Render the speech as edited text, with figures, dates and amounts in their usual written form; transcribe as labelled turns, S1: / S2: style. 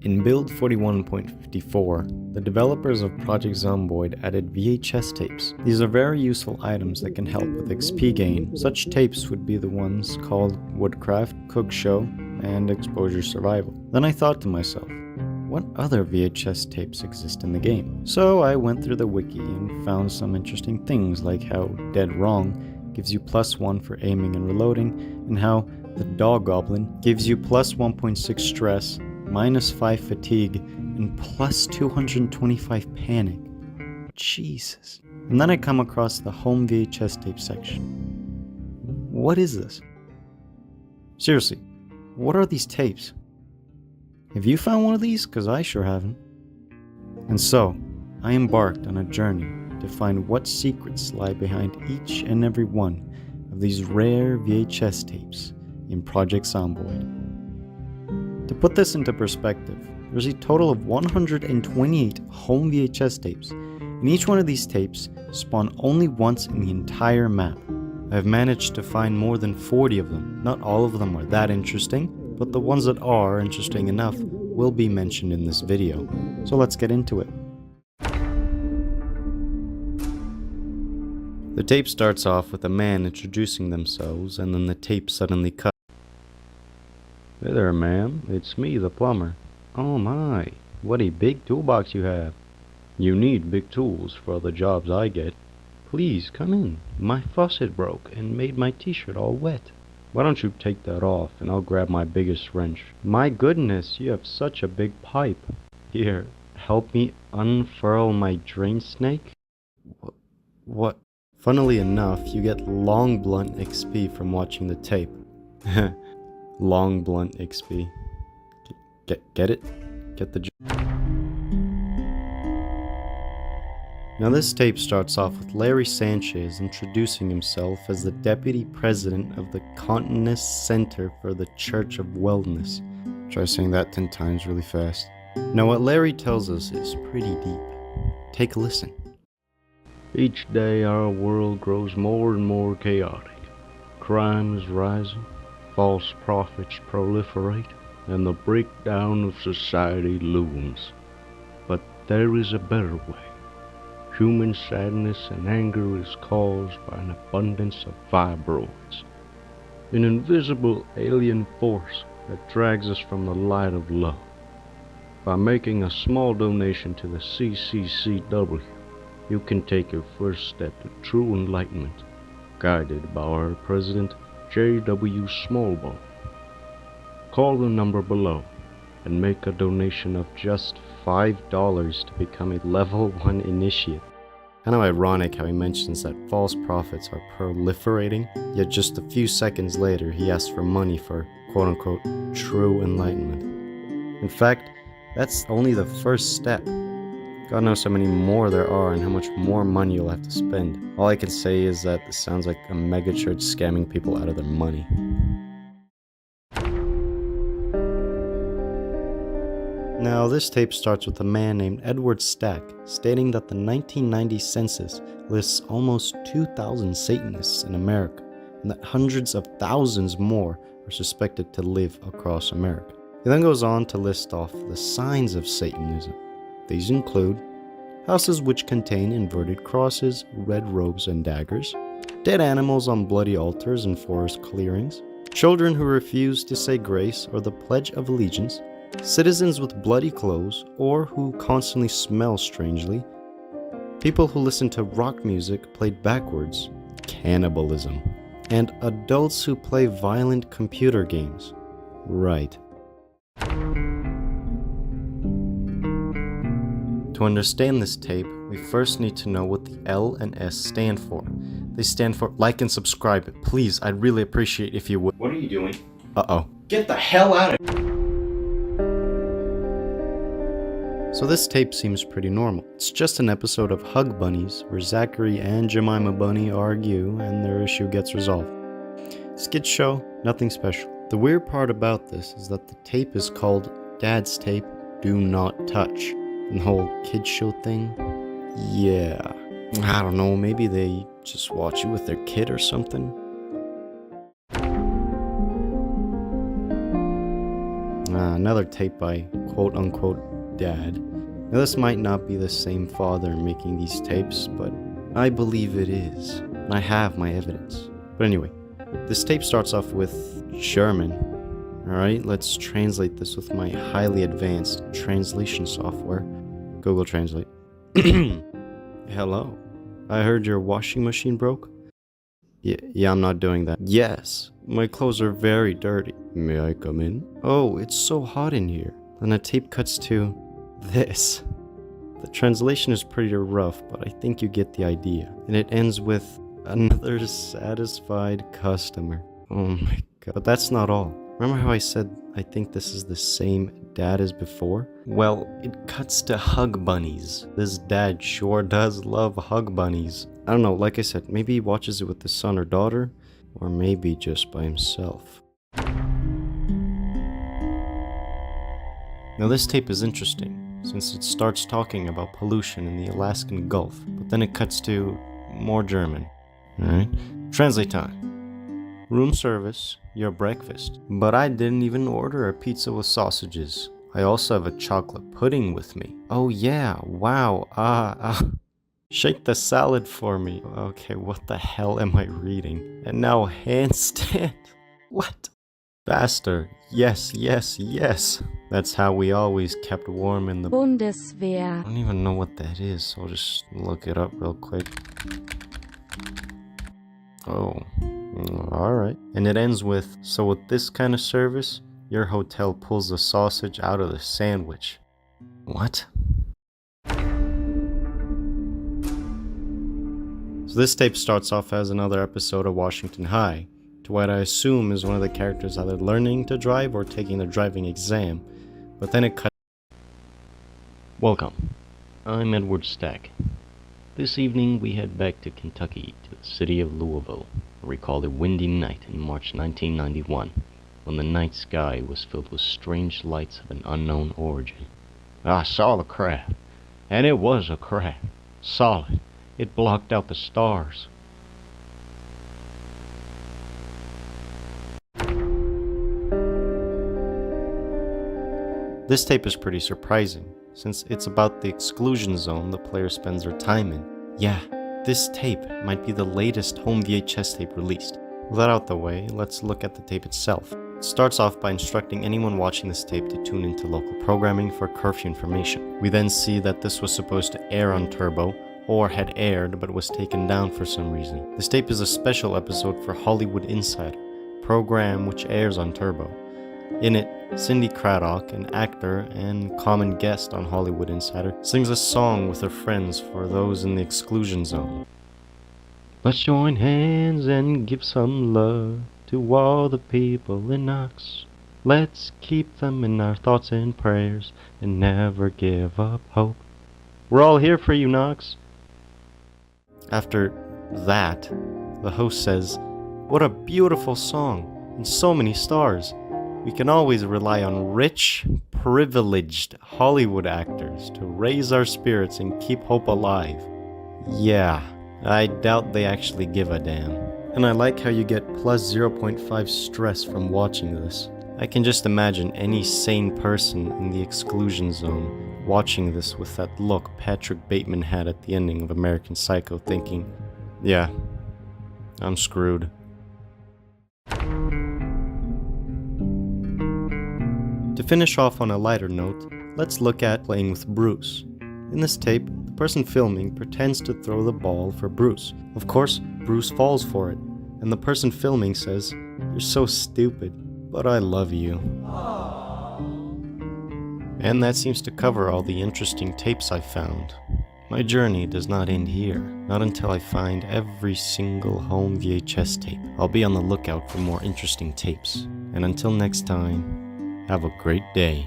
S1: In build 41.54, the developers of Project Zomboid added VHS tapes. These are very useful items that can help with XP gain. Such tapes would be the ones called Woodcraft, Cook Show, and Exposure Survival. Then I thought to myself, what other VHS tapes exist in the game? So I went through the wiki and found some interesting things like how Dead Wrong gives you +1 for aiming and reloading, and how the Dog Goblin gives you +1.6 stress, -5 fatigue, and +225 panic. Jesus. And then I come across the Home VHS tape section. What is this? Seriously, what are these tapes? Have you found one of these? Because I sure haven't. And so, I embarked on a journey to find what secrets lie behind each and every one of these rare VHS tapes in Project Zomboid. To put this into perspective, there's a total of 128 home VHS tapes, and each one of these tapes spawn only once in the entire map. I've managed to find more than 40 of them. Not all of them are that interesting, but the ones that are interesting enough will be mentioned in this video. So let's get into it. The tape starts off with a man introducing themselves, and then the tape suddenly cuts.
S2: Hey there, ma'am. It's me, the plumber. Oh my, what a big toolbox you have. You need big tools for the jobs I get. Please, come in. My faucet broke and made my t-shirt all wet. Why don't you take that off and I'll grab my biggest wrench. My goodness, you have such a big pipe. Here, help me unfurl my drain snake?
S1: What? Funnily enough, you get long blunt XP from watching the tape. Long blunt XP. Get it? Get the joke? Now this tape starts off with Larry Sanchez introducing himself as the Deputy President of the Continental Center for the Church of Wellness. Try saying that 10 times really fast. Now what Larry tells us is pretty deep. Take a listen.
S2: Each day our world grows more and more chaotic. Crime is rising, false prophets proliferate, and the breakdown of society looms. But there is a better way. Human sadness and anger is caused by an abundance of fibroids, an invisible alien force that drags us from the light of love. By making a small donation to the CCCW, you can take your first step to true enlightenment, guided by our President J.W. Smallbone. Call the number below and make a donation of just $5 to become a level 1 initiate.
S1: Kind of ironic how he mentions that false prophets are proliferating, yet just a few seconds later he asks for money for quote-unquote true enlightenment. In fact, that's only the first step. God knows how many more there are and how much more money you'll have to spend. All I can say is that this sounds like a megachurch scamming people out of their money. Now, this tape starts with a man named Edward Stack stating that the 1990 census lists almost 2,000 Satanists in America, and that hundreds of thousands more are suspected to live across America. He then goes on to list off the signs of Satanism. These include houses which contain inverted crosses, red robes and daggers, dead animals on bloody altars and forest clearings, children who refuse to say grace or the Pledge of Allegiance, citizens with bloody clothes or who constantly smell strangely, people who listen to rock music played backwards, cannibalism, and adults who play violent computer games. Right. To understand this tape, we first need to know what the L and S stand for. They stand for like and subscribe. Please, I'd really appreciate if you would.
S3: What are you doing?
S1: Uh-oh.
S3: Get the hell out of here!
S1: So this tape seems pretty normal. It's just an episode of Hug Bunnies where Zachary and Jemima Bunny argue and their issue gets resolved. Skit show, nothing special. The weird part about this is that the tape is called Dad's Tape Do Not Touch. And the whole kid show thing? Yeah. I don't know, maybe they just watch it with their kid or something? another tape by quote-unquote dad. Now this might not be the same father making these tapes, but I believe it is, and I have my evidence. But anyway, this tape starts off with German. Alright, let's translate this with my highly advanced translation software. Google Translate. Hello. I heard your washing machine broke? Yeah, I'm not doing that. Yes, my clothes are very dirty. May I come in? Oh, it's so hot in here. Then the tape cuts to this. The translation is pretty rough, but I think you get the idea. And it ends with another satisfied customer. Oh my god. But that's not all. Remember how I said I think this is the same dad as before? Well, it cuts to hug bunnies. This dad sure does love hug bunnies. I don't know, like I said, maybe he watches it with his son or daughter, or maybe just by himself. Now this tape is interesting, since it starts talking about pollution in the Alaskan Gulf, but then it cuts to more German. Alright? Translate time. Room service, your breakfast. But I didn't even order a pizza with sausages. I also have a chocolate pudding with me. Oh yeah, wow, Shake the salad for me. Okay, what the hell am I reading? And now handstand. What? Faster. Yes. That's how we always kept warm in the
S4: Bundeswehr.
S1: I don't even know what that is, so I'll just look it up real quick. Oh, alright. And it ends with, so with this kind of service, your hotel pulls the sausage out of the sandwich. What? So this tape starts off as another episode of Washington High, to what I assume is one of the characters either learning to drive or taking the driving exam, but then it cuts.
S2: Welcome. I'm Edward Stack. This evening we head back to Kentucky, to the city of Louisville. I recall a windy night in March 1991, when the night sky was filled with strange lights of an unknown origin. I saw the craft, and it was a craft. Solid. It blocked out the stars.
S1: This tape is pretty surprising, since it's about the exclusion zone the player spends their time in. Yeah, this tape might be the latest home VHS tape released. With that out the way, let's look at the tape itself. It starts off by instructing anyone watching this tape to tune into local programming for curfew information. We then see that this was supposed to air on Turbo, or had aired but was taken down for some reason. This tape is a special episode for Hollywood Insider, program which airs on Turbo. In it, Cindy Craddock, an actor and common guest on Hollywood Insider, sings a song with her friends for those in the exclusion zone.
S2: Let's join hands and give some love to all the people in Knox. Let's keep them in our thoughts and prayers and never give up hope. We're all here for you, Knox.
S1: After that, the host says, "What a beautiful song, and so many stars. We can always rely on rich, privileged Hollywood actors to raise our spirits and keep hope alive." Yeah, I doubt they actually give a damn. And I like how you get plus 0.5 stress from watching this. I can just imagine any sane person in the exclusion zone watching this with that look Patrick Bateman had at the ending of American Psycho, thinking, yeah, I'm screwed. To finish off on a lighter note, let's look at playing with Bruce. In this tape, the person filming pretends to throw the ball for Bruce. Of course, Bruce falls for it, and the person filming says, "You're so stupid, but I love you." And that seems to cover all the interesting tapes I found. My journey does not end here, not until I find every single home VHS tape. I'll be on the lookout for more interesting tapes. And until next time, have a great day.